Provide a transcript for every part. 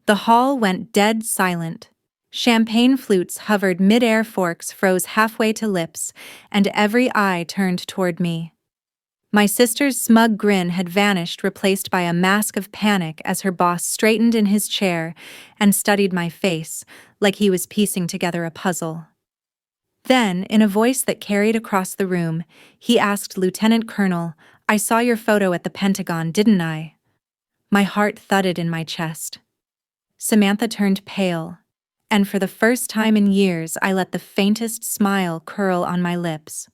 The hall went dead silent. Champagne flutes hovered mid-air, forks froze halfway to lips, and every eye turned toward me. My sister's smug grin had vanished, replaced by a mask of panic as her boss straightened in his chair and studied my face like he was piecing together a puzzle. Then, in a voice that carried across the room, he asked, "Lieutenant Colonel, I saw your photo at the Pentagon, didn't I?" My heart thudded in my chest. Samantha turned pale, and for the first time in years I let the faintest smile curl on my lips.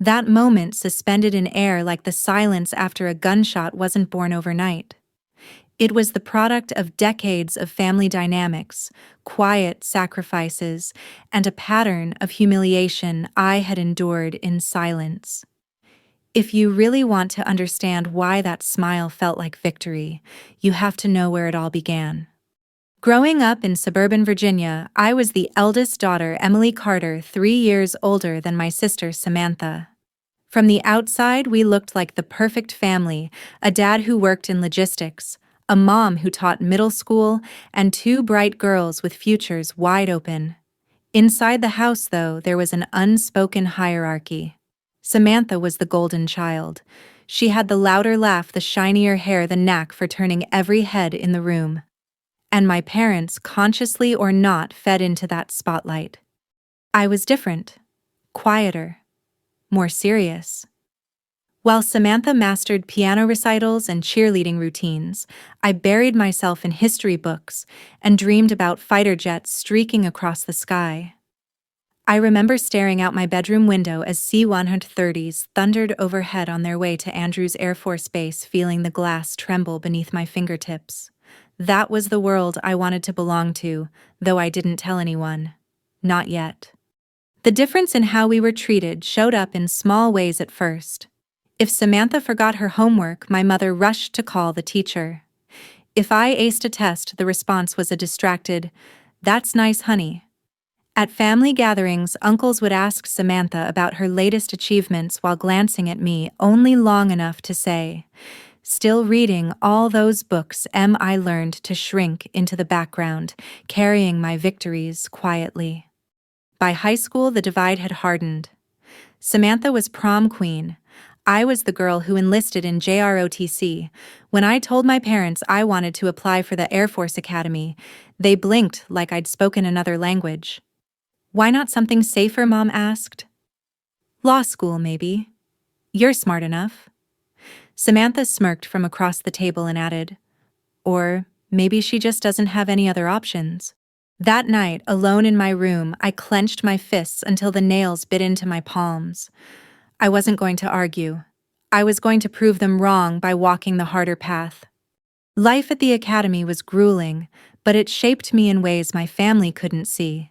That moment suspended in air like the silence after a gunshot wasn't born overnight. It was the product of decades of family dynamics, quiet sacrifices, and a pattern of humiliation I had endured in silence. If you really want to understand why that smile felt like victory, you have to know where it all began. Growing up in suburban Virginia, I was the eldest daughter, Emily Carter, 3 years older than my sister Samantha. From the outside, we looked like the perfect family: a dad who worked in logistics, a mom who taught middle school, and 2 bright girls with futures wide open. Inside the house, though, there was an unspoken hierarchy. Samantha was the golden child. She had the louder laugh, the shinier hair, the knack for turning every head in the room. And my parents, consciously or not, fed into that spotlight. I was different, quieter, more serious. While Samantha mastered piano recitals and cheerleading routines, I buried myself in history books and dreamed about fighter jets streaking across the sky. I remember staring out my bedroom window as C-130s thundered overhead on their way to Andrews Air Force Base, feeling the glass tremble beneath my fingertips. That was the world I wanted to belong to, though I didn't tell anyone. Not yet. The difference in how we were treated showed up in small ways at first. If Samantha forgot her homework, my mother rushed to call the teacher. If I aced a test, the response was a distracted, "That's nice, honey." At family gatherings, uncles would ask Samantha about her latest achievements while glancing at me only long enough to say, "Still reading all those books, Em." I learned to shrink into the background, carrying my victories quietly. By high school, the divide had hardened. Samantha was prom queen. I was the girl who enlisted in JROTC. When I told my parents I wanted to apply for the Air Force Academy, they blinked like I'd spoken another language. "Why not something safer?" Mom asked. "Law school, maybe. You're smart enough." Samantha smirked from across the table and added, "Or maybe she just doesn't have any other options." That night, alone in my room, I clenched my fists until the nails bit into my palms. I wasn't going to argue. I was going to prove them wrong by walking the harder path. Life at the academy was grueling, but it shaped me in ways my family couldn't see.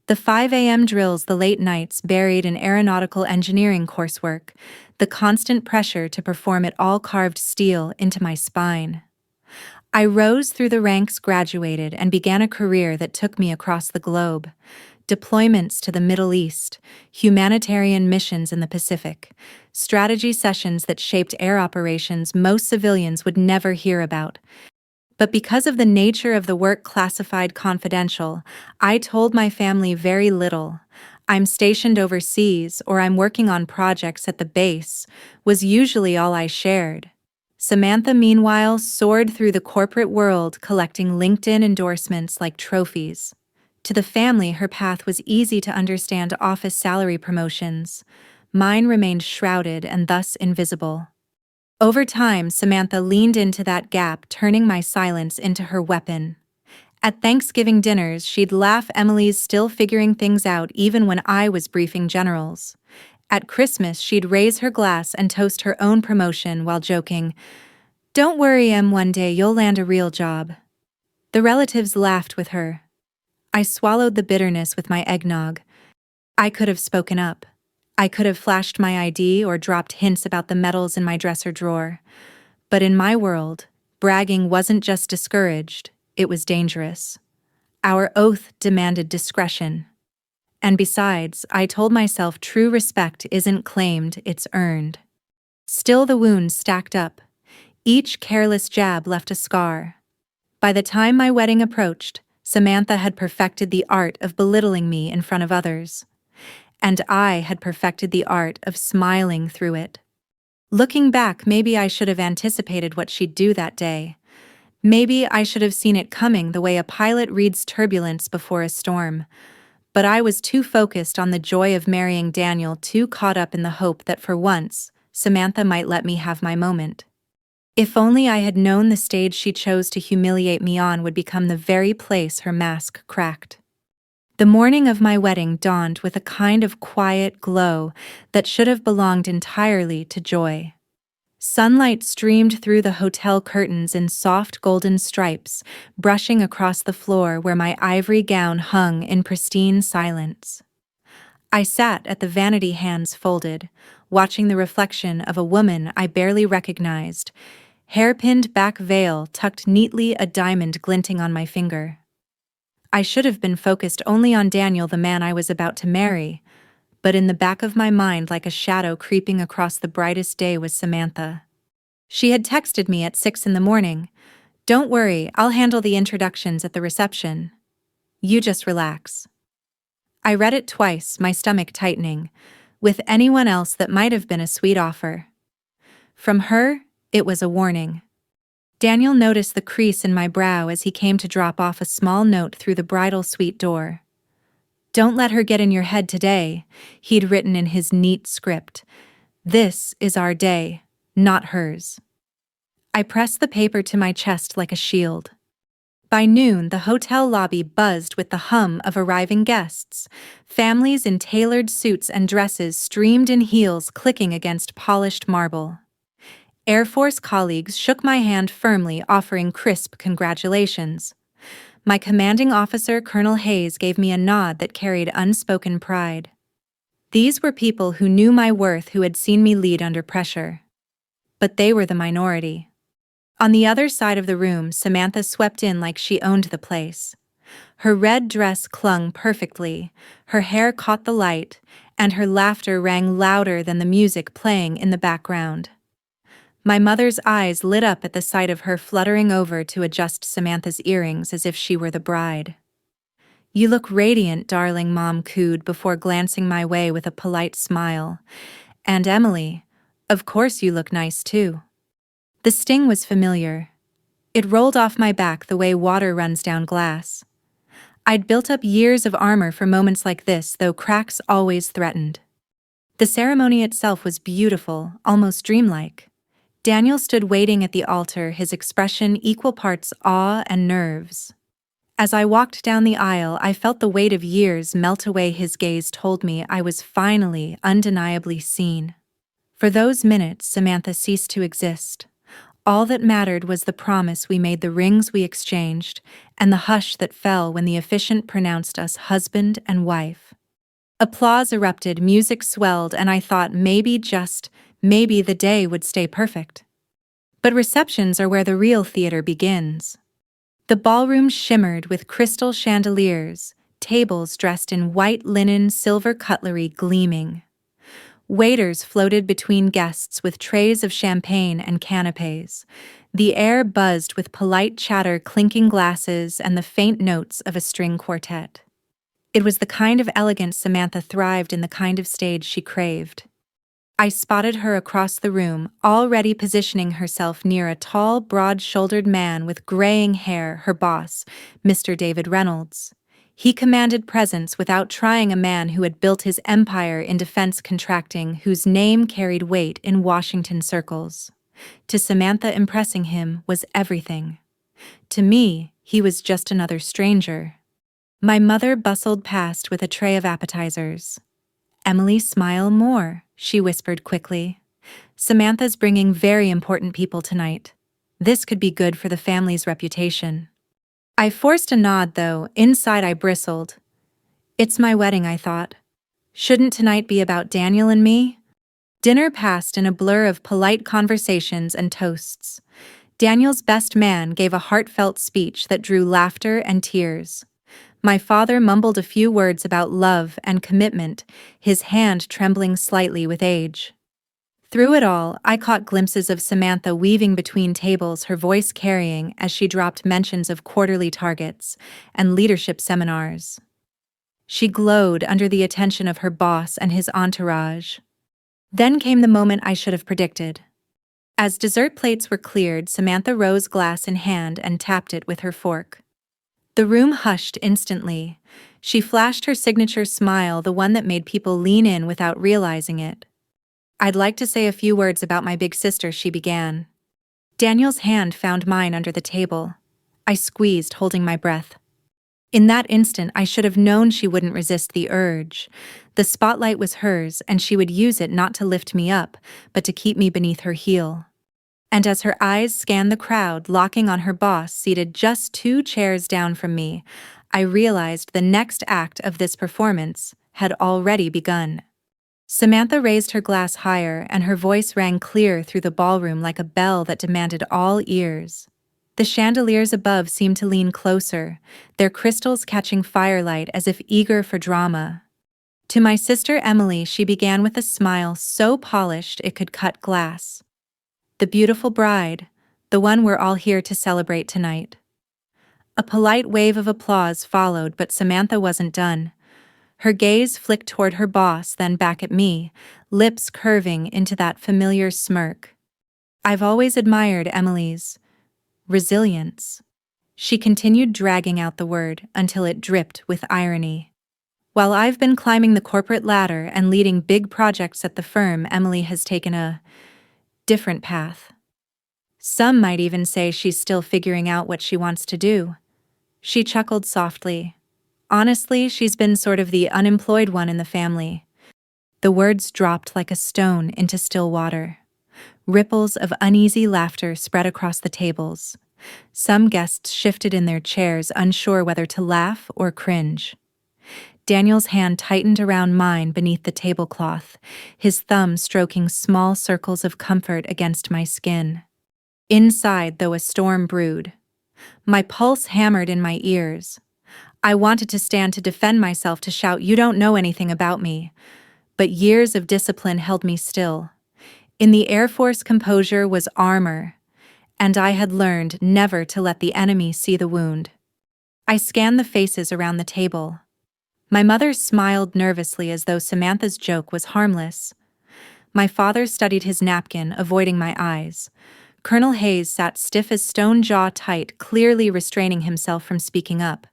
The 5 a.m. drills, the late nights buried in aeronautical engineering coursework, the constant pressure to perform it all carved steel into my spine. I rose through the ranks, graduated, and began a career that took me across the globe. Deployments to the Middle East, humanitarian missions in the Pacific, strategy sessions that shaped air operations most civilians would never hear about. But because of the nature of the work, classified confidential, I told my family very little. "I'm stationed overseas," or "I'm working on projects at the base," was usually all I shared. Samantha, meanwhile, soared through the corporate world, collecting LinkedIn endorsements like trophies. To the family, her path was easy to understand: office salary, promotions. Mine remained shrouded and thus invisible. Over time, Samantha leaned into that gap, turning my silence into her weapon. At Thanksgiving dinners, she'd laugh, "Emily's still figuring things out," even when I was briefing generals. At Christmas, she'd raise her glass and toast her own promotion while joking, "Don't worry, Em, one day you'll land a real job." The relatives laughed with her. I swallowed the bitterness with my eggnog. I could have spoken up. I could have flashed my ID or dropped hints about the medals in my dresser drawer. But in my world, bragging wasn't just discouraged, it was dangerous. Our oath demanded discretion. And besides, I told myself true respect isn't claimed, it's earned. Still, the wounds stacked up. Each careless jab left a scar. By the time my wedding approached, Samantha had perfected the art of belittling me in front of others, and I had perfected the art of smiling through it. Looking back, maybe I should have anticipated what she'd do that day. Maybe I should have seen it coming the way a pilot reads turbulence before a storm. But I was too focused on the joy of marrying Daniel, too caught up in the hope that for once, Samantha might let me have my moment. If only I had known the stage she chose to humiliate me on would become the very place her mask cracked. The morning of my wedding dawned with a kind of quiet glow that should have belonged entirely to joy. Sunlight streamed through the hotel curtains in soft golden stripes, brushing across the floor where my ivory gown hung in pristine silence. I sat at the vanity hands folded, watching the reflection of a woman I barely recognized, hair-pinned back veil tucked neatly, a diamond glinting on my finger. I should have been focused only on Daniel, the man I was about to marry, but in the back of my mind, like a shadow creeping across the brightest day, was Samantha. She had texted me at 6 in the morning. "Don't worry, I'll handle the introductions at the reception. You just relax." I read it twice, my stomach tightening. With anyone else, that might have been a sweet offer. From her, it was a warning. Daniel noticed the crease in my brow as he came to drop off a small note through the bridal suite door. "Don't let her get in your head today," he'd written in his neat script. "This is our day, not hers." I pressed the paper to my chest like a shield. By noon, the hotel lobby buzzed with the hum of arriving guests. Families in tailored suits and dresses streamed in heels, clicking against polished marble. Air Force colleagues shook my hand firmly, offering crisp congratulations. My commanding officer, Colonel Hayes, gave me a nod that carried unspoken pride. These were people who knew my worth, who had seen me lead under pressure. But they were the minority. On the other side of the room, Samantha swept in like she owned the place. Her red dress clung perfectly, her hair caught the light, and her laughter rang louder than the music playing in the background. My mother's eyes lit up at the sight of her, fluttering over to adjust Samantha's earrings as if she were the bride. "You look radiant, darling," Mom cooed before glancing my way with a polite smile. "And Emily, of course you look nice too." The sting was familiar. It rolled off my back the way water runs down glass. I'd built up years of armor for moments like this, though cracks always threatened. The ceremony itself was beautiful, almost dreamlike. Daniel stood waiting at the altar, his expression equal parts awe and nerves. As I walked down the aisle, I felt the weight of years melt away. His gaze told me I was finally, undeniably seen. For those minutes, Samantha ceased to exist. All that mattered was the promise we made, the rings we exchanged, and the hush that fell when the officiant pronounced us husband and wife. Applause erupted, music swelled, and I thought maybe, just maybe, the day would stay perfect. But receptions are where the real theater begins. The ballroom shimmered with crystal chandeliers, tables dressed in white linen, silver cutlery gleaming. Waiters floated between guests with trays of champagne and canapes. The air buzzed with polite chatter, clinking glasses, and the faint notes of a string quartet. It was the kind of elegance Samantha thrived in, the kind of stage she craved. I spotted her across the room, already positioning herself near a tall, broad-shouldered man with graying hair, her boss, Mr. David Reynolds. He commanded presence without trying, a man who had built his empire in defense contracting, whose name carried weight in Washington circles. To Samantha, impressing him was everything. To me, he was just another stranger. My mother bustled past with a tray of appetizers. "Emily, smile more," she whispered quickly. "Samantha's bringing very important people tonight. This could be good for the family's reputation." I forced a nod, though inside I bristled. It's my wedding, I thought. Shouldn't tonight be about Daniel and me? Dinner passed in a blur of polite conversations and toasts. Daniel's best man gave a heartfelt speech that drew laughter and tears. My father mumbled a few words about love and commitment, his hand trembling slightly with age. Through it all, I caught glimpses of Samantha weaving between tables, her voice carrying as she dropped mentions of quarterly targets and leadership seminars. She glowed under the attention of her boss and his entourage. Then came the moment I should have predicted. As dessert plates were cleared, Samantha rose, glass in hand, and tapped it with her fork. The room hushed instantly. She flashed her signature smile, the one that made people lean in without realizing it. "I'd like to say a few words about my big sister," she began. Daniel's hand found mine under the table. I squeezed, holding my breath. In that instant, I should have known she wouldn't resist the urge. The spotlight was hers, and she would use it not to lift me up, but to keep me beneath her heel. And as her eyes scanned the crowd, locking on her boss seated just 2 chairs down from me, I realized the next act of this performance had already begun. Samantha raised her glass higher, and her voice rang clear through the ballroom like a bell that demanded all ears. The chandeliers above seemed to lean closer, their crystals catching firelight as if eager for drama. To my sister Emily, she began with a smile so polished it could cut glass. "The beautiful bride, the one we're all here to celebrate tonight." A polite wave of applause followed, but Samantha wasn't done. Her gaze flicked toward her boss, then back at me, lips curving into that familiar smirk. "I've always admired Emily's resilience." She continued, dragging out the word until it dripped with irony. "While I've been climbing the corporate ladder and leading big projects at the firm, Emily has taken a different path. Some might even say she's still figuring out what she wants to do." She chuckled softly. "Honestly, she's been sort of the unemployed one in the family." The words dropped like a stone into still water. Ripples of uneasy laughter spread across the tables. Some guests shifted in their chairs, unsure whether to laugh or cringe. Daniel's hand tightened around mine beneath the tablecloth, his thumb stroking small circles of comfort against my skin. Inside, though, a storm brewed. My pulse hammered in my ears. I wanted to stand to defend myself, to shout, "You don't know anything about me." But years of discipline held me still. In the Air Force, composure was armor, and I had learned never to let the enemy see the wound. I scanned the faces around the table. My mother smiled nervously as though Samantha's joke was harmless. My father studied his napkin, avoiding my eyes. Colonel Hayes sat stiff as stone, jaw tight, clearly restraining himself from speaking up.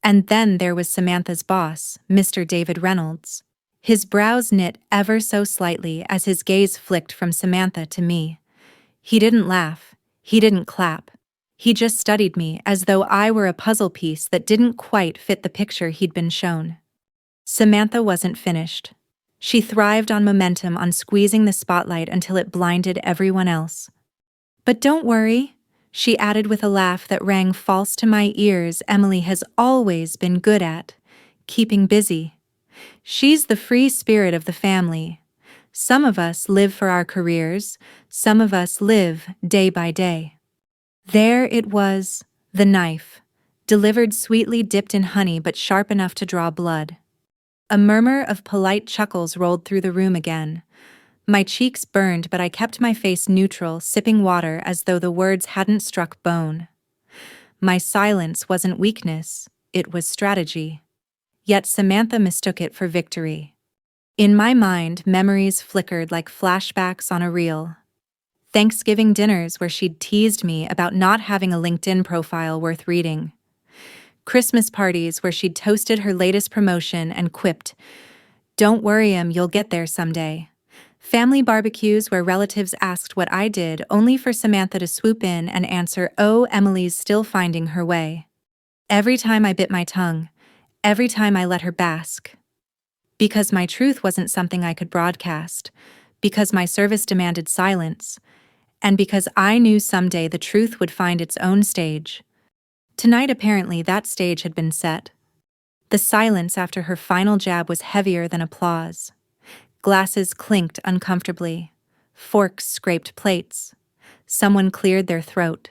And then there was Samantha's boss, Mr. David Reynolds. His brows knit ever so slightly as his gaze flicked from Samantha to me. He didn't laugh. He didn't clap. He just studied me as though I were a puzzle piece that didn't quite fit the picture he'd been shown. Samantha wasn't finished. She thrived on momentum, on squeezing the spotlight until it blinded everyone else. "But don't worry," she added with a laugh that rang false to my ears. "Emily has always been good at keeping busy. She's the free spirit of the family. Some of us live for our careers, some of us live day by day." There it was, the knife, delivered sweetly, dipped in honey but sharp enough to draw blood. A murmur of polite chuckles rolled through the room again. My cheeks burned, but I kept my face neutral, sipping water as though the words hadn't struck bone. My silence wasn't weakness, it was strategy. Yet Samantha mistook it for victory. In my mind, memories flickered like flashbacks on a reel. Thanksgiving dinners where she'd teased me about not having a LinkedIn profile worth reading. Christmas parties where she'd toasted her latest promotion and quipped, "Don't worry, you'll get there someday." Family barbecues where relatives asked what I did, only for Samantha to swoop in and answer, "Oh, Emily's still finding her way." Every time I bit my tongue, every time I let her bask. Because my truth wasn't something I could broadcast, because my service demanded silence, and because I knew someday the truth would find its own stage. Tonight, apparently, that stage had been set. The silence after her final jab was heavier than applause. Glasses clinked uncomfortably. Forks scraped plates. Someone cleared their throat.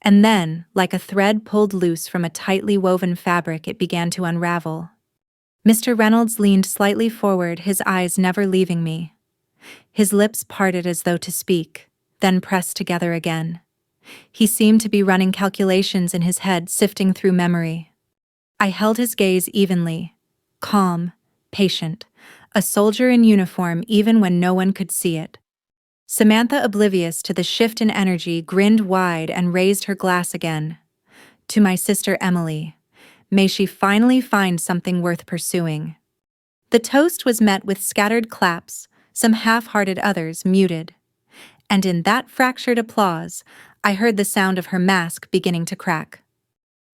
And then, like a thread pulled loose from a tightly woven fabric, it began to unravel. Mr. Reynolds leaned slightly forward, his eyes never leaving me. His lips parted as though to speak, then pressed together again. He seemed to be running calculations in his head, sifting through memory. I held his gaze evenly, calm, patient, a soldier in uniform even when no one could see it. Samantha, oblivious to the shift in energy, grinned wide and raised her glass again. To my sister Emily. May she finally find something worth pursuing. The toast was met with scattered claps, some half-hearted, others muted. And in that fractured applause, I heard the sound of her mask beginning to crack.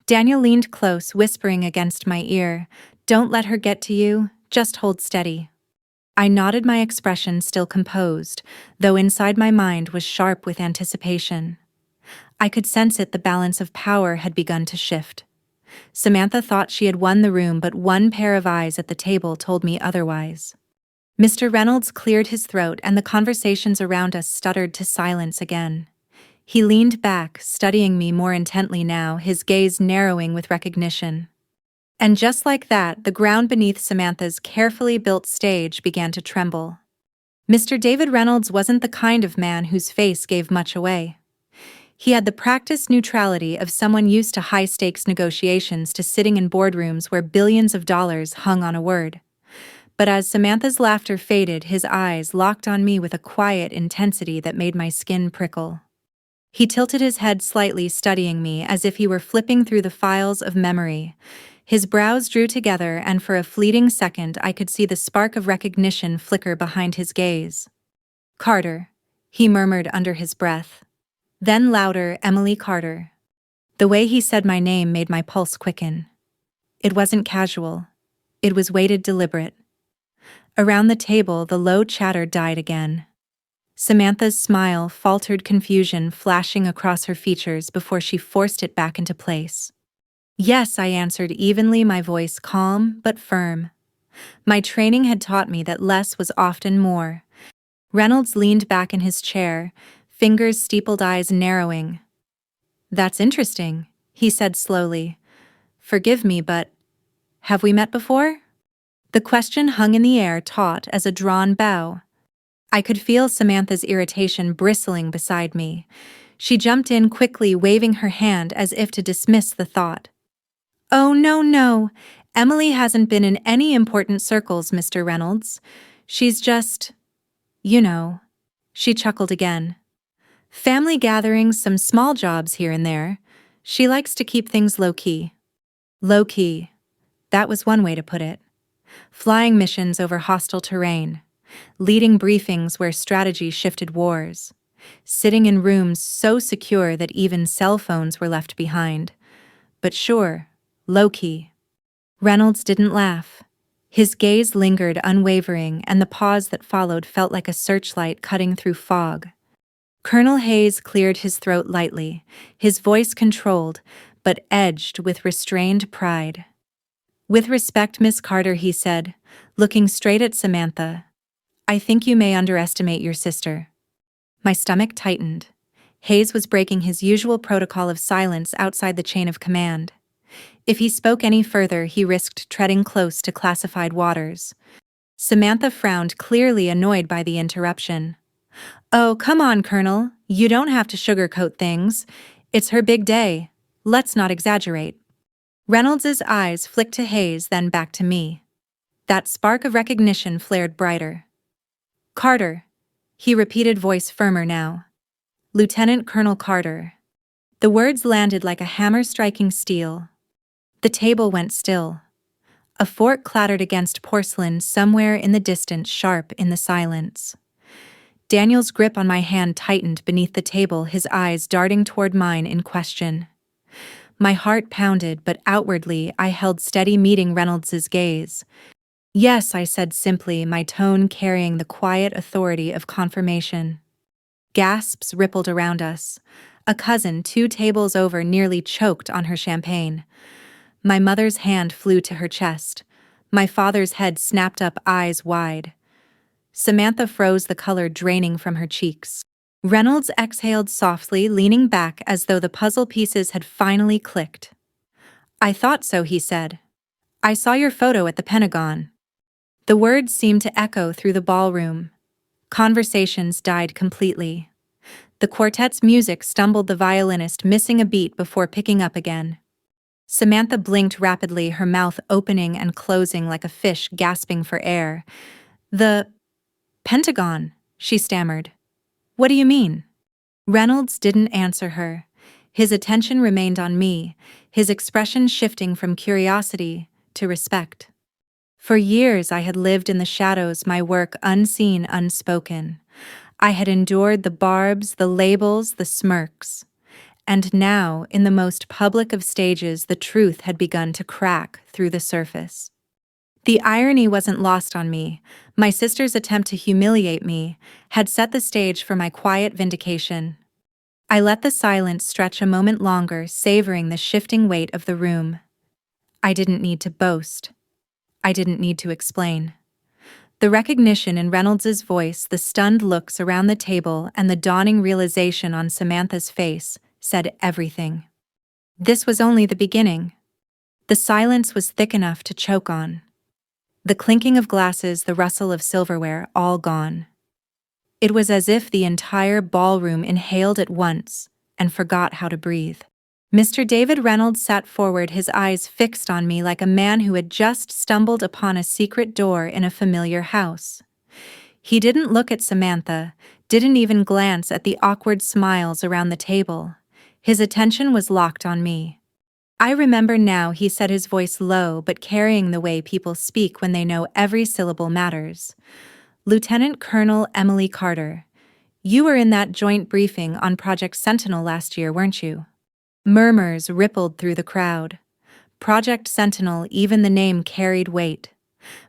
Daniel leaned close, whispering against my ear, "Don't let her get to you, just hold steady." I nodded, my expression still composed, though inside my mind was sharp with anticipation. I could sense it, the balance of power had begun to shift. Samantha thought she had won the room, but one pair of eyes at the table told me otherwise. Mr. Reynolds cleared his throat and the conversations around us stuttered to silence again. He leaned back, studying me more intently now, his gaze narrowing with recognition. And just like that, the ground beneath Samantha's carefully built stage began to tremble. Mr. David Reynolds wasn't the kind of man whose face gave much away. He had the practiced neutrality of someone used to high-stakes negotiations, to sitting in boardrooms where billions of dollars hung on a word. But as Samantha's laughter faded, his eyes locked on me with a quiet intensity that made my skin prickle. He tilted his head slightly, studying me as if he were flipping through the files of memory. His brows drew together, and for a fleeting second I could see the spark of recognition flicker behind his gaze. "Carter," he murmured under his breath. Then louder, "Emily Carter." The way he said my name made my pulse quicken. It wasn't casual. It was weighted, deliberate. Around the table, the low chatter died again. Samantha's smile faltered, confusion flashing across her features before she forced it back into place. "Yes," I answered evenly, my voice calm but firm. My training had taught me that less was often more. Reynolds leaned back in his chair, fingers steepled, eyes narrowing. "That's interesting," he said slowly. "Forgive me, but have we met before?" The question hung in the air, taut as a drawn bow. I could feel Samantha's irritation bristling beside me. She jumped in quickly, waving her hand as if to dismiss the thought. "Oh, no. Emily hasn't been in any important circles, Mr. Reynolds. She's just, you know." She chuckled again. "Family gatherings, some small jobs here and there. She likes to keep things low-key." Low-key. That was one way to put it. Flying missions over hostile terrain. Leading briefings where strategy shifted wars. Sitting in rooms so secure that even cell phones were left behind. But sure, low-key. Reynolds didn't laugh. His gaze lingered, unwavering, and the pause that followed felt like a searchlight cutting through fog. Colonel Hayes cleared his throat lightly, his voice controlled, but edged with restrained pride. "With respect, Miss Carter," he said, looking straight at Samantha, "I think you may underestimate your sister." My stomach tightened. Hayes was breaking his usual protocol of silence outside the chain of command. If he spoke any further, he risked treading close to classified waters. Samantha frowned, clearly annoyed by the interruption. "Oh, come on, Colonel. You don't have to sugarcoat things. It's her big day. Let's not exaggerate." Reynolds's eyes flicked to Hayes, then back to me. That spark of recognition flared brighter. "Carter," he repeated, voice firmer now. "Lieutenant Colonel Carter." The words landed like a hammer striking steel. The table went still. A fork clattered against porcelain somewhere in the distance, sharp in the silence. Daniel's grip on my hand tightened beneath the table, his eyes darting toward mine in question. My heart pounded, but outwardly I held steady, meeting Reynolds's gaze. "Yes," I said simply, my tone carrying the quiet authority of confirmation. Gasps rippled around us. A cousin 2 tables over nearly choked on her champagne. My mother's hand flew to her chest. My father's head snapped up, eyes wide. Samantha froze, the color draining from her cheeks. Reynolds exhaled softly, leaning back as though the puzzle pieces had finally clicked. "I thought so," he said. "I saw your photo at the Pentagon." The words seemed to echo through the ballroom. Conversations died completely. The quartet's music stumbled, the violinist missing a beat before picking up again. Samantha blinked rapidly, her mouth opening and closing like a fish gasping for air. "The Pentagon," she stammered. "What do you mean?" Reynolds didn't answer her. His attention remained on me, his expression shifting from curiosity to respect. For years I had lived in the shadows, my work unseen, unspoken. I had endured the barbs, the labels, the smirks. And now, in the most public of stages, the truth had begun to crack through the surface. The irony wasn't lost on me. My sister's attempt to humiliate me had set the stage for my quiet vindication. I let the silence stretch a moment longer, savoring the shifting weight of the room. I didn't need to boast. I didn't need to explain. The recognition in Reynolds's voice, the stunned looks around the table, and the dawning realization on Samantha's face said everything. This was only the beginning. The silence was thick enough to choke on. The clinking of glasses, the rustle of silverware, all gone. It was as if the entire ballroom inhaled at once and forgot how to breathe. Mr. David Reynolds sat forward, his eyes fixed on me like a man who had just stumbled upon a secret door in a familiar house. He didn't look at Samantha, didn't even glance at the awkward smiles around the table. His attention was locked on me. "I remember now," he said, his voice low but carrying the way people speak when they know every syllable matters. "Lieutenant Colonel Emily Carter. You were in that joint briefing on Project Sentinel last year, weren't you?" Murmurs rippled through the crowd. Project Sentinel, even the name carried weight.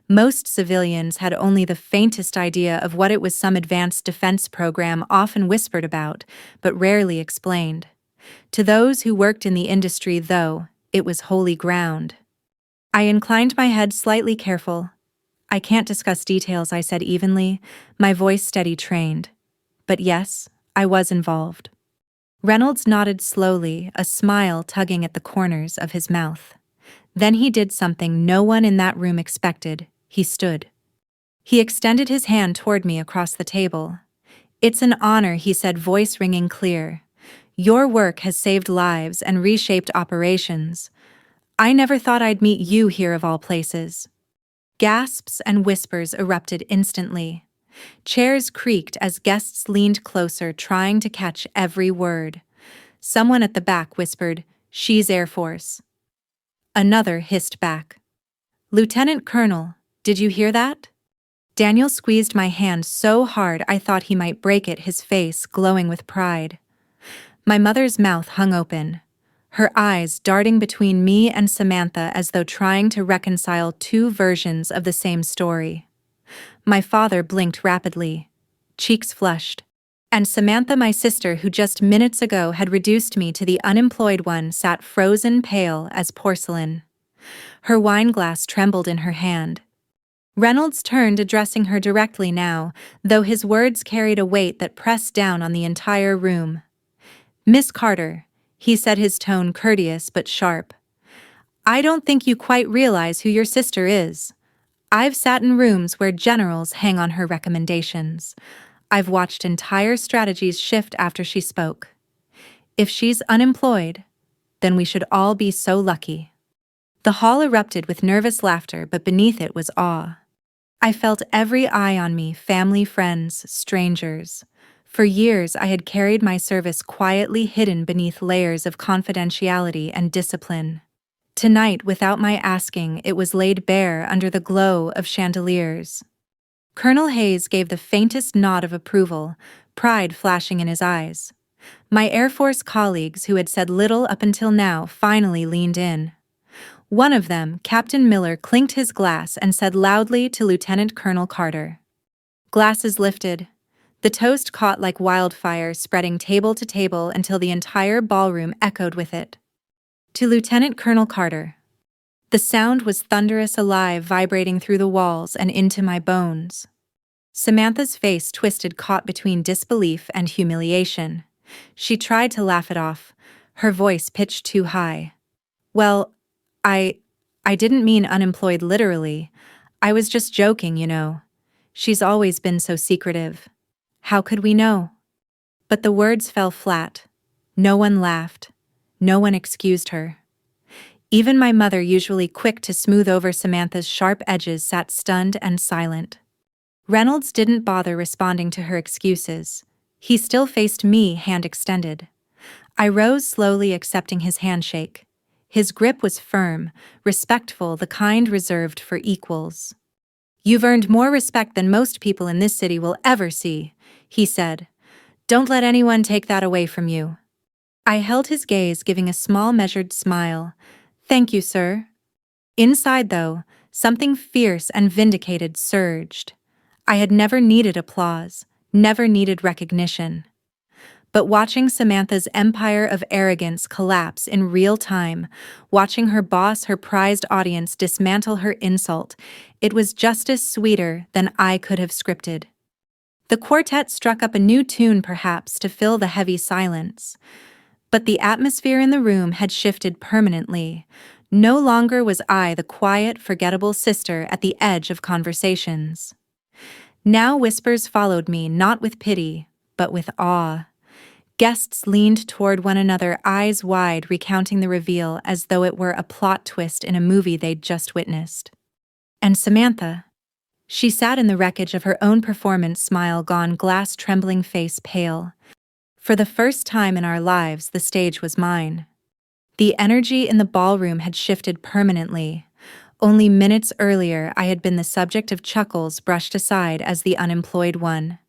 Most civilians had only the faintest idea of what it was, some advanced defense program often whispered about, but rarely explained. To those who worked in the industry, though, it was holy ground. I inclined my head slightly, careful. "I can't discuss details," I said evenly, my voice steady, trained. "But yes, I was involved." Reynolds nodded slowly, a smile tugging at the corners of his mouth. Then he did something no one in that room expected. He stood. He extended his hand toward me across the table. "It's an honor," he said, voice ringing clear. "Your work has saved lives and reshaped operations. I never thought I'd meet you here, of all places." Gasps and whispers erupted instantly. Chairs creaked as guests leaned closer, trying to catch every word. Someone at the back whispered, "She's Air Force." Another hissed back, "Lieutenant Colonel, did you hear that?" Daniel squeezed my hand so hard I thought he might break it, his face glowing with pride. My mother's mouth hung open, her eyes darting between me and Samantha as though trying to reconcile two versions of the same story. My father blinked rapidly, cheeks flushed. And Samantha, my sister, who just minutes ago had reduced me to the unemployed one, sat frozen pale as porcelain. Her wineglass trembled in her hand. Reynolds turned, addressing her directly now, though his words carried a weight that pressed down on the entire room. "Miss Carter," he said, his tone courteous but sharp. "I don't think you quite realize who your sister is. I've sat in rooms where generals hang on her recommendations. I've watched entire strategies shift after she spoke. If she's unemployed, then we should all be so lucky." The hall erupted with nervous laughter, but beneath it was awe. I felt every eye on me, family, friends, strangers. For years I had carried my service quietly hidden beneath layers of confidentiality and discipline. Tonight, without my asking, it was laid bare under the glow of chandeliers. Colonel Hayes gave the faintest nod of approval, pride flashing in his eyes. My Air Force colleagues, who had said little up until now, finally leaned in. One of them, Captain Miller, clinked his glass and said loudly to Lieutenant Colonel Carter. Glasses lifted. The toast caught like wildfire, spreading table to table until the entire ballroom echoed with it. To Lieutenant Colonel Carter. The sound was thunderous, alive, vibrating through the walls and into my bones. Samantha's face twisted, caught between disbelief and humiliation. She tried to laugh it off, her voice pitched too high. "Well, I didn't mean unemployed literally. I was just joking, you know. She's always been so secretive." How could we know? But the words fell flat. No one laughed. No one excused her. Even my mother, usually quick to smooth over Samantha's sharp edges, sat stunned and silent. Reynolds didn't bother responding to her excuses. He still faced me, hand extended. I rose slowly, accepting his handshake. His grip was firm, respectful, the kind reserved for equals. "You've earned more respect than most people in this city will ever see," he said. "Don't let anyone take that away from you." I held his gaze, giving a small, measured smile. "Thank you, sir." Inside, though, something fierce and vindicated surged. I had never needed applause, never needed recognition. But watching Samantha's empire of arrogance collapse in real time, watching her boss, her prized audience, dismantle her insult, it was just as sweeter than I could have scripted. The quartet struck up a new tune, perhaps, to fill the heavy silence. But the atmosphere in the room had shifted permanently. No longer was I the quiet, forgettable sister at the edge of conversations. Now whispers followed me, not with pity, but with awe. Guests leaned toward one another, eyes wide, recounting the reveal as though it were a plot twist in a movie they'd just witnessed. And Samantha? She sat in the wreckage of her own performance, smile gone, glass trembling, face pale. For the first time in our lives, the stage was mine. The energy in the ballroom had shifted permanently. Only minutes earlier, I had been the subject of chuckles, brushed aside as the unemployed one.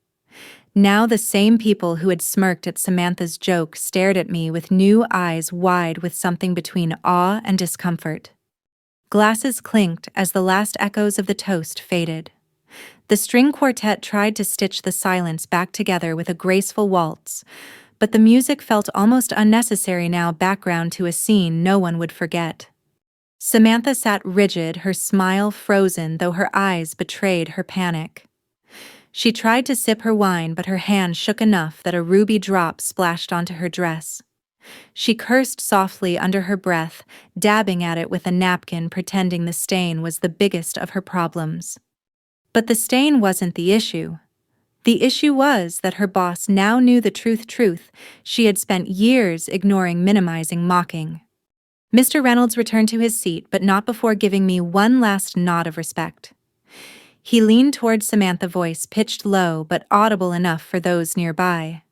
Now the same people who had smirked at Samantha's joke stared at me with new eyes, wide with something between awe and discomfort. Glasses clinked as the last echoes of the toast faded. The string quartet tried to stitch the silence back together with a graceful waltz, but the music felt almost unnecessary now, background to a scene no one would forget. Samantha sat rigid, her smile frozen, though her eyes betrayed her panic. She tried to sip her wine, but her hand shook enough that a ruby drop splashed onto her dress. She cursed softly under her breath, dabbing at it with a napkin, pretending the stain was the biggest of her problems. But the stain wasn't the issue. The issue was that her boss now knew the truth she had spent years ignoring, minimizing, mocking. Mr. Reynolds returned to his seat, but not before giving me one last nod of respect. He leaned toward Samantha, voice pitched low but audible enough for those nearby.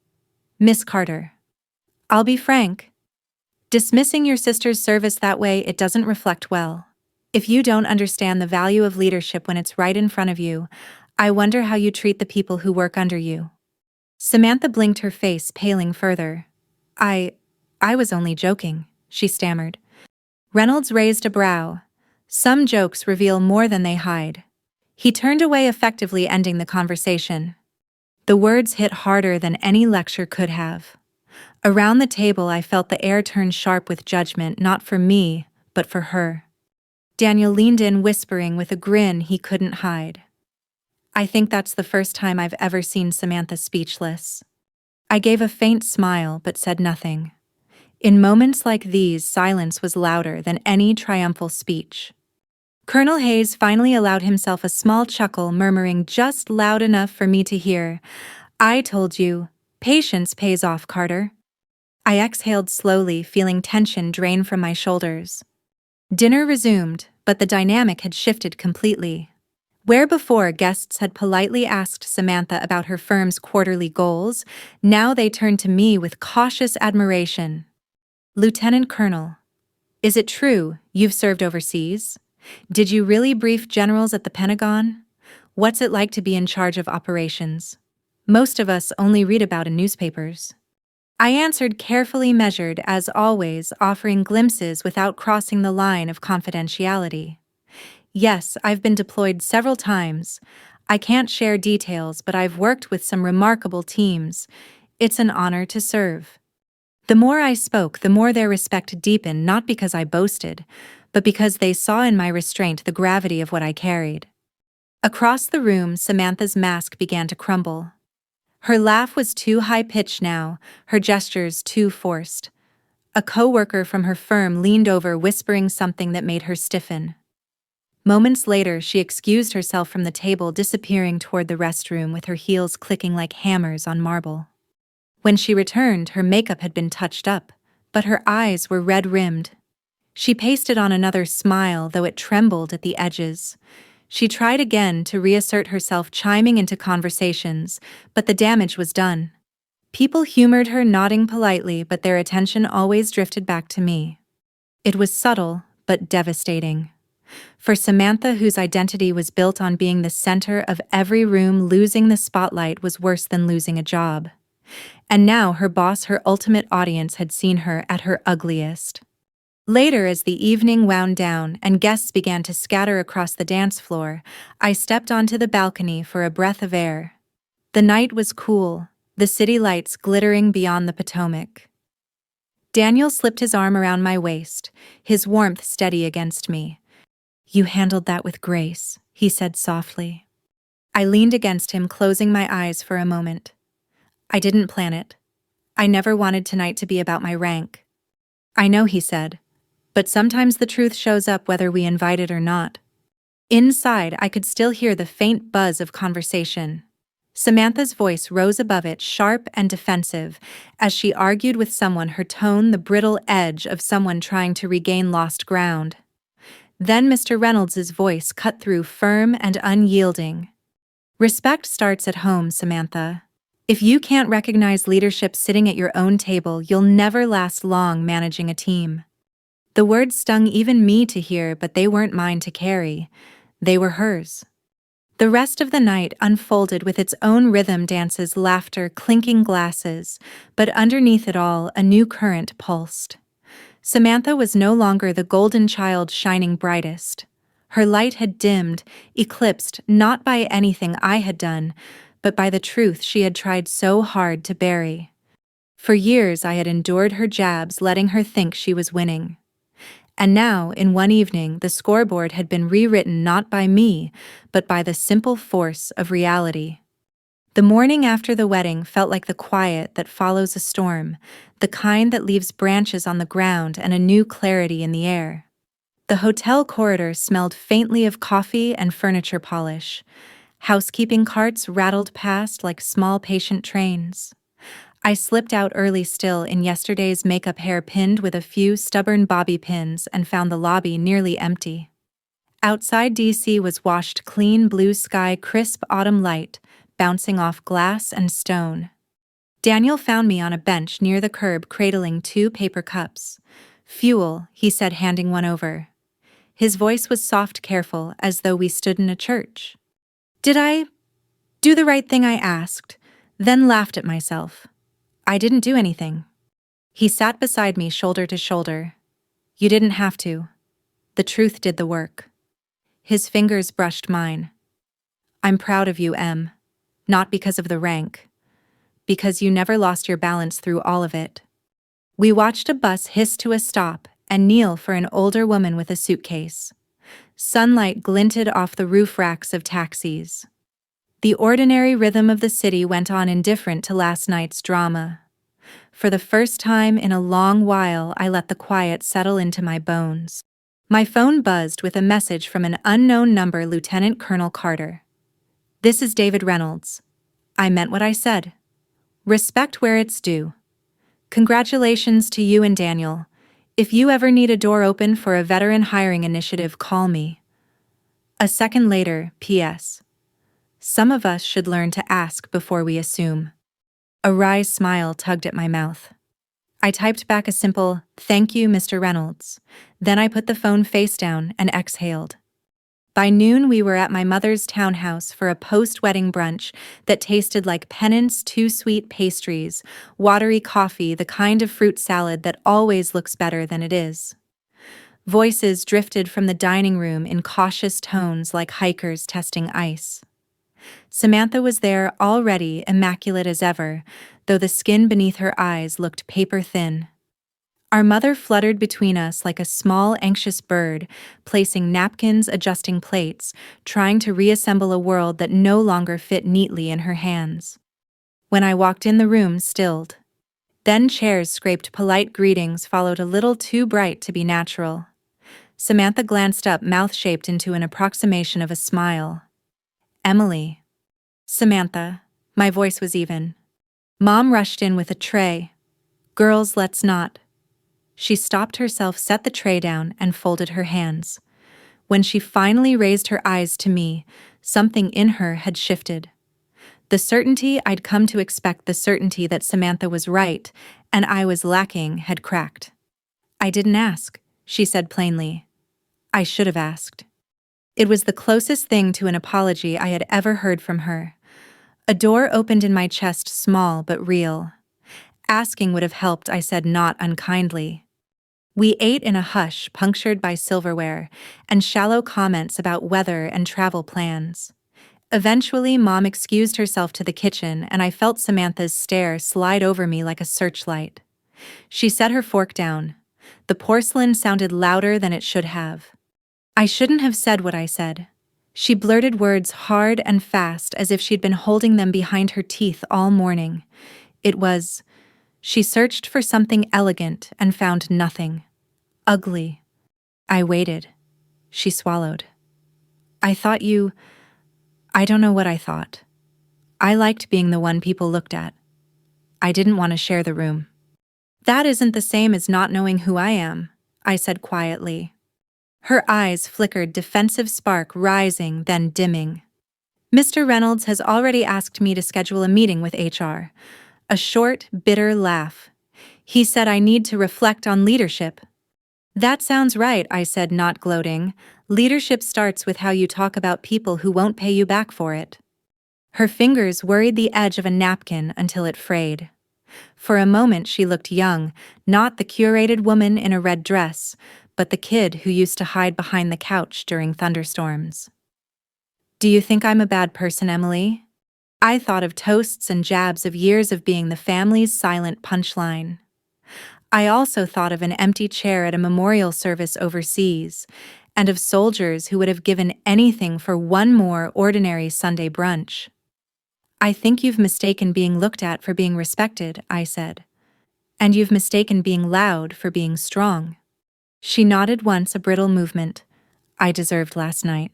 "Miss Carter, I'll be frank. Dismissing your sister's service that way, it doesn't reflect well. If you don't understand the value of leadership when it's right in front of you, I wonder how you treat the people who work under you." Samantha blinked, her face paling further. I was only joking," she stammered. Reynolds raised a brow. Some jokes reveal more than they hide. He turned away, effectively ending the conversation. The words hit harder than any lecture could have. Around the table, I felt the air turn sharp with judgment, not for me, but for her. Daniel leaned in, whispering with a grin he couldn't hide. I think that's the first time I've ever seen Samantha speechless. I gave a faint smile but said nothing. In moments like these, silence was louder than any triumphal speech. Colonel Hayes finally allowed himself a small chuckle, murmuring just loud enough for me to hear, "I told you, patience pays off, Carter." I exhaled slowly, feeling tension drain from my shoulders. Dinner resumed, but the dynamic had shifted completely. Where before guests had politely asked Samantha about her firm's quarterly goals, now they turned to me with cautious admiration. "Lieutenant Colonel, is it true you've served overseas? Did you really brief generals at the Pentagon? What's it like to be in charge of operations? Most of us only read about in newspapers." I answered, carefully measured as always, offering glimpses without crossing the line of confidentiality. "Yes, I've been deployed several times. I can't share details, but I've worked with some remarkable teams. It's an honor to serve." The more I spoke, the more their respect deepened, not because I boasted, but because they saw in my restraint the gravity of what I carried. Across the room, Samantha's mask began to crumble. Her laugh was too high-pitched now, her gestures too forced. A coworker from her firm leaned over, whispering something that made her stiffen. Moments later, she excused herself from the table, disappearing toward the restroom with her heels clicking like hammers on marble. When she returned, her makeup had been touched up, but her eyes were red-rimmed. She pasted on another smile, though it trembled at the edges. She tried again to reassert herself, chiming into conversations, but the damage was done. People humored her, nodding politely, but their attention always drifted back to me. It was subtle, but devastating. For Samantha, whose identity was built on being the center of every room, losing the spotlight was worse than losing a job. And now her boss, her ultimate audience, had seen her at her ugliest. Later, as the evening wound down and guests began to scatter across the dance floor, I stepped onto the balcony for a breath of air. The night was cool, the city lights glittering beyond the Potomac. Daniel slipped his arm around my waist, his warmth steady against me. "You handled that with grace," he said softly. I leaned against him, closing my eyes for a moment. "I didn't plan it. I never wanted tonight to be about my rank." "I know," he said, "but sometimes the truth shows up whether we invite it or not." Inside, I could still hear the faint buzz of conversation. Samantha's voice rose above it, sharp and defensive, as she argued with someone, her tone the brittle edge of someone trying to regain lost ground. Then Mr. Reynolds's voice cut through, firm and unyielding. "Respect starts at home, Samantha. If you can't recognize leadership sitting at your own table, you'll never last long managing a team." The words stung even me to hear, but they weren't mine to carry. They were hers. The rest of the night unfolded with its own rhythm, dances, laughter, clinking glasses, but underneath it all, a new current pulsed. Samantha was no longer the golden child shining brightest. Her light had dimmed, eclipsed not by anything I had done, but by the truth she had tried so hard to bury. For years I had endured her jabs, letting her think she was winning. And now, in one evening, the scoreboard had been rewritten not by me, but by the simple force of reality. The morning after the wedding felt like the quiet that follows a storm, the kind that leaves branches on the ground and a new clarity in the air. The hotel corridor smelled faintly of coffee and furniture polish. Housekeeping carts rattled past like small patient trains. I slipped out early, still in yesterday's makeup, hair pinned with a few stubborn bobby pins, and found the lobby nearly empty. Outside, DC was washed clean, blue sky, crisp autumn light, bouncing off glass and stone. Daniel found me on a bench near the curb, cradling 2 paper cups. "Fuel," he said, handing one over. His voice was soft, careful, as though we stood in a church. "Did I do the right thing?" I asked, then laughed at myself. I didn't do anything. He sat beside me, shoulder to shoulder. "You didn't have to. The truth did the work." His fingers brushed mine. "I'm proud of you, Em. Not because of the rank. Because you never lost your balance through all of it." We watched a bus hiss to a stop and kneel for an older woman with a suitcase. Sunlight glinted off the roof racks of taxis. The ordinary rhythm of the city went on, indifferent to last night's drama. For the first time in a long while, I let the quiet settle into my bones. My phone buzzed with a message from an unknown number. "Lieutenant Colonel Carter. This is David Reynolds. I meant what I said. Respect where it's due. Congratulations to you and Daniel. If you ever need a door open for a veteran hiring initiative, call me." A second later, P.S. Some of us should learn to ask before we assume. A wry smile tugged at my mouth. I typed back a simple, "Thank you, Mr. Reynolds." Then I put the phone face down and exhaled. By noon, we were at my mother's townhouse for a post-wedding brunch that tasted like penance, 2 sweet pastries, watery coffee, the kind of fruit salad that always looks better than it is. Voices drifted from the dining room in cautious tones, like hikers testing ice. Samantha was there, already immaculate as ever, though the skin beneath her eyes looked paper-thin. Our mother fluttered between us like a small, anxious bird, placing napkins, adjusting plates, trying to reassemble a world that no longer fit neatly in her hands. When I walked in, the room stilled. Then chairs scraped polite greetings, followed, a little too bright to be natural. Samantha glanced up, mouth shaped into an approximation of a smile. Emily. Samantha. My voice was even. Mom rushed in with a tray. Girls, let's not. She stopped herself, set the tray down, and folded her hands. When she finally raised her eyes to me, something in her had shifted. The certainty I'd come to expect, the certainty that Samantha was right and I was lacking, had cracked. I didn't ask, she said plainly. I should have asked. It was the closest thing to an apology I had ever heard from her. A door opened in my chest, small but real. Asking would have helped, I said, not unkindly. We ate in a hush, punctured by silverware and shallow comments about weather and travel plans. Eventually, Mom excused herself to the kitchen, and I felt Samantha's stare slide over me like a searchlight. She set her fork down. The porcelain sounded louder than it should have. I shouldn't have said what I said. She blurted words hard and fast, as if she'd been holding them behind her teeth all morning. It was, she searched for something elegant and found nothing. Ugly. I waited. She swallowed. I thought you... I don't know what I thought. I liked being the one people looked at. I didn't want to share the room. That isn't the same as not knowing who I am, I said quietly. Her eyes flickered, defensive spark rising, then dimming. Mr. Reynolds has already asked me to schedule a meeting with HR. A short, bitter laugh. He said I need to reflect on leadership. That sounds right, I said, not gloating. Leadership starts with how you talk about people who won't pay you back for it. Her fingers worried the edge of a napkin until it frayed. For a moment she looked young, not the curated woman in a red dress, but the kid who used to hide behind the couch during thunderstorms. Do you think I'm a bad person, Emily? I thought of toasts and jabs of years of being the family's silent punchline. I also thought of an empty chair at a memorial service overseas, and of soldiers who would have given anything for one more ordinary Sunday brunch. I think you've mistaken being looked at for being respected, I said. And you've mistaken being loud for being strong. She nodded once, a brittle movement. I deserved last night.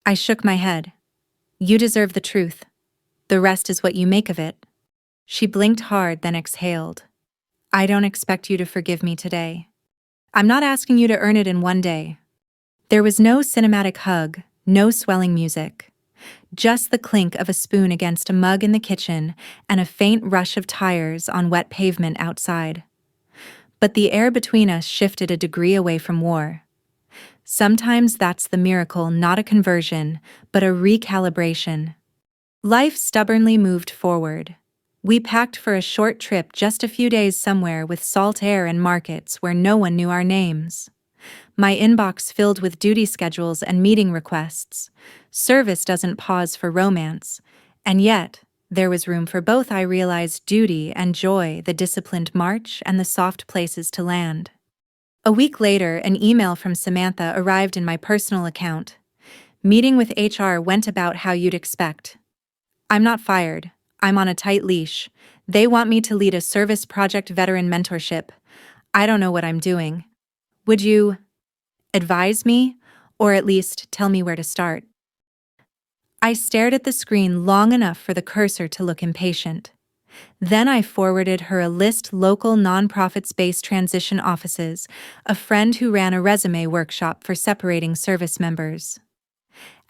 I shook my head. You deserve the truth. The rest is what you make of it. She blinked hard, then exhaled. I don't expect you to forgive me today. I'm not asking you to earn it in one day. There was no cinematic hug, no swelling music. Just the clink of a spoon against a mug in the kitchen and a faint rush of tires on wet pavement outside. But the air between us shifted a degree away from war. Sometimes that's the miracle, not a conversion, but a recalibration. Life stubbornly moved forward. We packed for a short trip, just a few days somewhere with salt air and markets where no one knew our names. My inbox filled with duty schedules and meeting requests. Service doesn't pause for romance. And yet, there was room for both. I realized duty and joy, the disciplined march and the soft places to land. A week later, an email from Samantha arrived in my personal account. Meeting with HR went about how you'd expect. I'm not fired. I'm on a tight leash. They want me to lead a service project veteran mentorship. I don't know what I'm doing. Would you advise me, or at least tell me where to start? I stared at the screen long enough for the cursor to look impatient. Then I forwarded her a list: local nonprofits-based transition offices, a friend who ran a resume workshop for separating service members.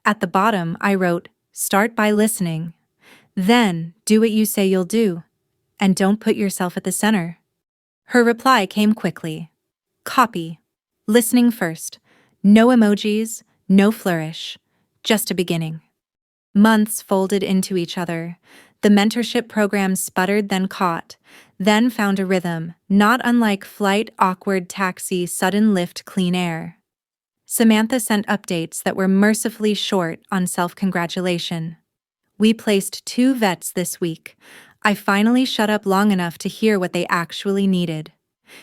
At the bottom, I wrote, start by listening. Then, do what you say you'll do. And don't put yourself at the center. Her reply came quickly. Copy. Listening first. No emojis, no flourish. Just a beginning. Months folded into each other. The mentorship program sputtered, then caught, then found a rhythm, not unlike flight, awkward taxi, sudden lift, clean air. Samantha sent updates that were mercifully short on self-congratulation. We placed 2 vets this week. I finally shut up long enough to hear what they actually needed.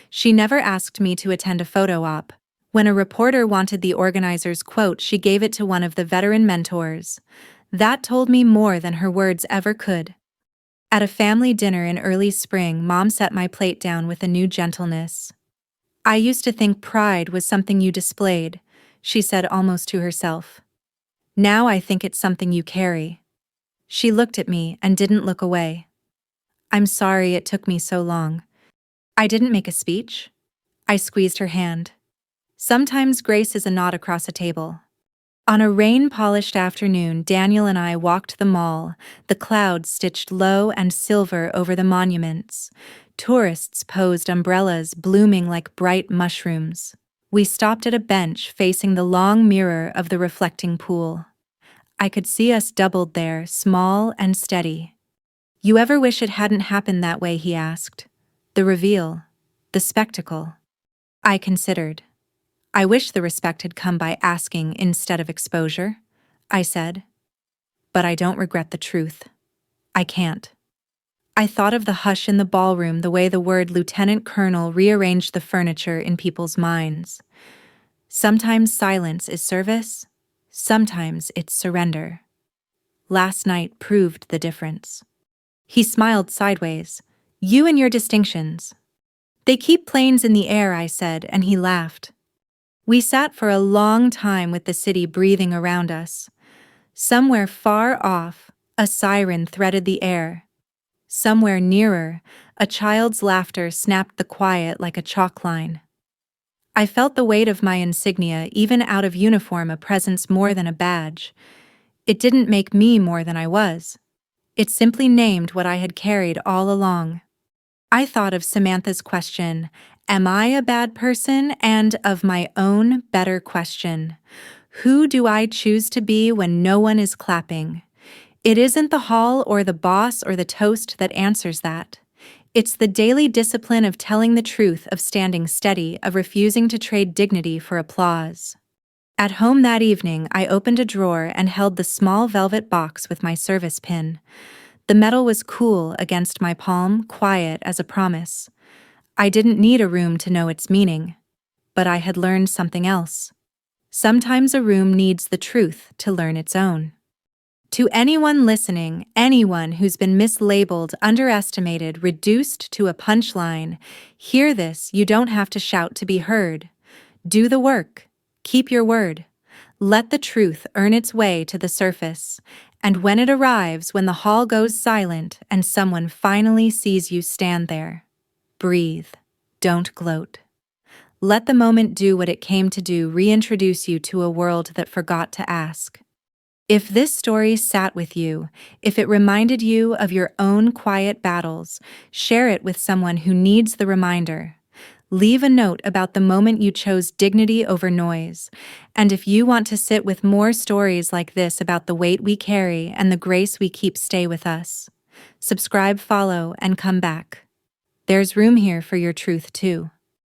She never asked me to attend a photo op. When a reporter wanted the organizer's quote, she gave it to one of the veteran mentors. That told me more than her words ever could. At a family dinner in early spring, Mom set my plate down with a new gentleness. I used to think pride was something you displayed, she said almost to herself. Now I think it's something you carry. She looked at me and didn't look away. I'm sorry it took me so long. I didn't make a speech. I squeezed her hand. Sometimes grace is a nod across a table. On a rain-polished afternoon, Daniel and I walked the mall, the clouds stitched low and silver over the monuments. Tourists posed umbrellas blooming like bright mushrooms. We stopped at a bench facing the long mirror of the reflecting pool. I could see us doubled there, small and steady. You ever wish it hadn't happened that way, he asked. The reveal. The spectacle. I considered. I wish the respect had come by asking instead of exposure, I said. But I don't regret the truth. I can't. I thought of the hush in the ballroom, the way the word lieutenant colonel rearranged the furniture in people's minds. Sometimes silence is service, sometimes it's surrender. Last night proved the difference. He smiled sideways. You and your distinctions. They keep planes in the air, I said, and he laughed. We sat for a long time with the city breathing around us. Somewhere far off, a siren threaded the air. Somewhere nearer, a child's laughter snapped the quiet like a chalk line. I felt the weight of my insignia, even out of uniform, a presence more than a badge. It didn't make me more than I was. It simply named what I had carried all along. I thought of Samantha's question, am I a bad person? And of my own better question, who do I choose to be when no one is clapping? It isn't the hall or the boss or the toast that answers that. It's the daily discipline of telling the truth, of standing steady, of refusing to trade dignity for applause. At home that evening, I opened a drawer and held the small velvet box with my service pin. The metal was cool against my palm, quiet as a promise. I didn't need a room to know its meaning. But I had learned something else. Sometimes a room needs the truth to learn its own. To anyone listening, anyone who's been mislabeled, underestimated, reduced to a punchline, hear this: you don't have to shout to be heard. Do the work. Keep your word. Let the truth earn its way to the surface. And when it arrives, when the hall goes silent and someone finally sees you stand there, breathe. Don't gloat. Let the moment do what it came to do, reintroduce you to a world that forgot to ask. If this story sat with you, if it reminded you of your own quiet battles, share it with someone who needs the reminder. Leave a note about the moment you chose dignity over noise. And if you want to sit with more stories like this about the weight we carry and the grace we keep, stay with us. Subscribe, follow, and come back. There's room here for your truth too.